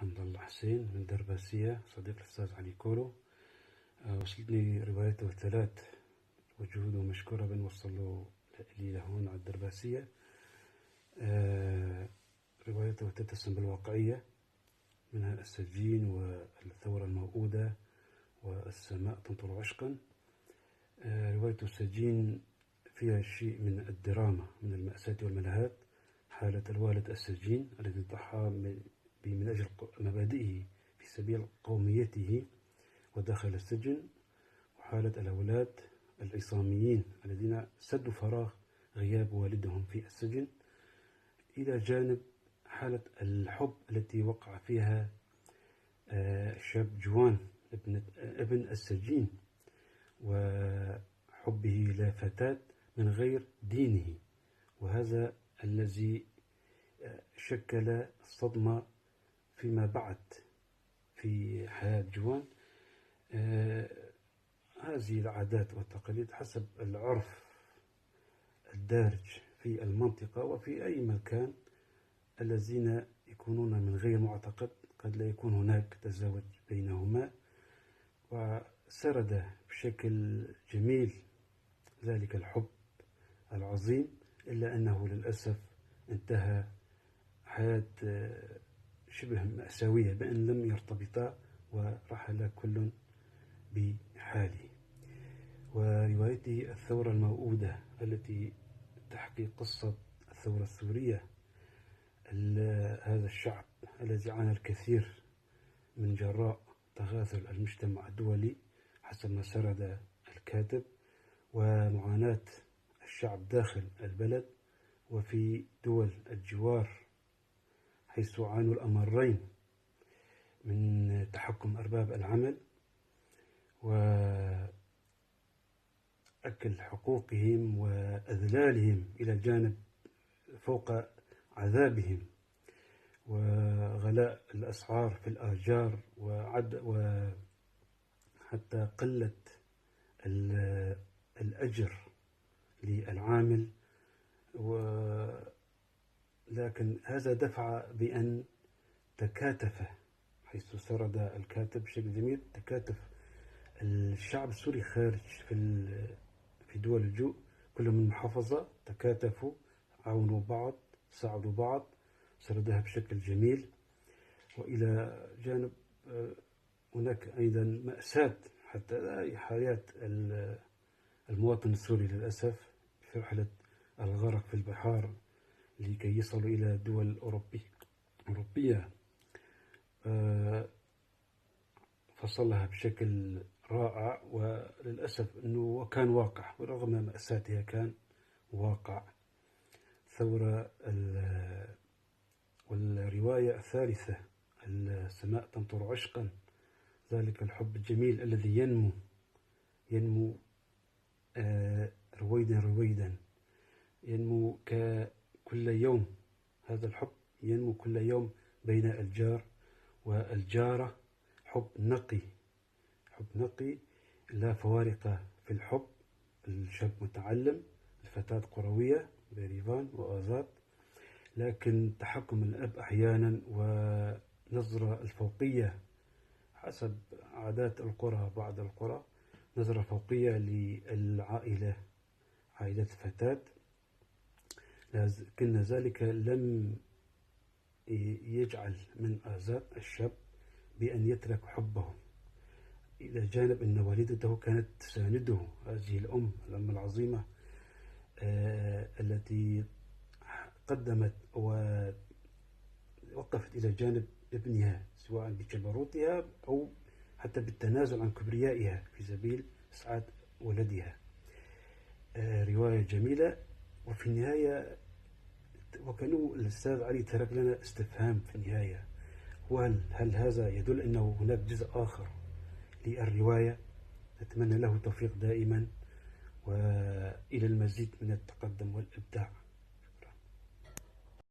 حمد الله حسين من درباسية، صديق الأستاذ علي كولو. وصلتني روايته الثلاث وجهوده مشكورة بنوصله لي لهون على الدرباسية. روايته تتسم بالواقعية، منها السجين والثورة الموؤودة والسماء تمطر عشقا. روايته السجين فيها شيء من الدراما، من المأساة والملهات. حالة الوالد السجين الذي ضحى من أجل مبادئه في سبيل قوميته ودخل السجن، وحالة الأولاد العصاميين الذين سدوا فراغ غياب والدهم في السجن، إلى جانب حالة الحب التي وقع فيها الشاب جوان ابن السجين، وحبه لفتاة من غير دينه، وهذا الذي شكل الصدمة فيما بعد في حياة جوان. هذه العادات والتقاليد حسب العرف الدارج في المنطقة وفي أي مكان، الذين يكونون من غير معتقد قد لا يكون هناك تزاوج بينهما. وسرد بشكل جميل ذلك الحب العظيم، إلا أنه للأسف انتهى حياة شبه مأساوية بأن لم يرتبطا ورحل كل بحاله. وروايته الثورة الموؤودة التي تحكي قصة الثورة السورية، هذا الشعب الذي عانى الكثير من جراء تغاثل المجتمع الدولي حسب ما سرد الكاتب، ومعاناة الشعب داخل البلد وفي دول الجوار، حيث عانوا الأمرين من تحكم أرباب العمل وأكل حقوقهم وأذلالهم إلى جانب فوق عذابهم، وغلاء الأسعار في الآجار، وحتى قلة الأجر للعامل. لكن هذا دفع بأن تكاتف، حيث سرد الكاتب بشكل جميل، تكاتف الشعب السوري خارج في دول اللجوء، كل من محافظة تكاتفوا، عاونوا بعض، ساعدوا بعض، سردها بشكل جميل. وإلى جانب هناك أيضا مأساة حتى حياة المواطن السوري للأسف في رحلة الغرق في البحار لكي يصلوا إلى دول أوروبية. فصلها بشكل رائع، وللأسف أنه كان واقع، ورغم مأساتها كان واقع. ثورة والرواية الثالثة السماء تمطر عشقا، ذلك الحب الجميل الذي ينمو رويدا، ينمو كل يوم. هذا الحب ينمو كل يوم بين الجار والجارة، حب نقي لا فوارق في الحب. الشاب متعلم، الفتاة قروية بريفان وآزاد، لكن تحكم الأب أحيانا ونظرة الفوقية حسب عادات القرى، بعض القرى نظرة فوقية للعائلة، عائلة الفتاة، لكن ذلك لم يجعل من آزاد الشاب بأن يترك حبه، إلى جانب أن والدته كانت تسانده، هذه الأم العظيمة التي قدمت ووقفت إلى جانب ابنها، سواء بجبروتها أو حتى بالتنازل عن كبريائها في سبيل إسعاد ولدها. رواية جميلة. وفي النهاية وكانوا الأستاذ علي ترك لنا استفهام في النهاية، هل هذا يدل أنه هناك جزء آخر للرواية؟ نتمنى له التوفيق دائما، وإلى المزيد من التقدم والإبداع.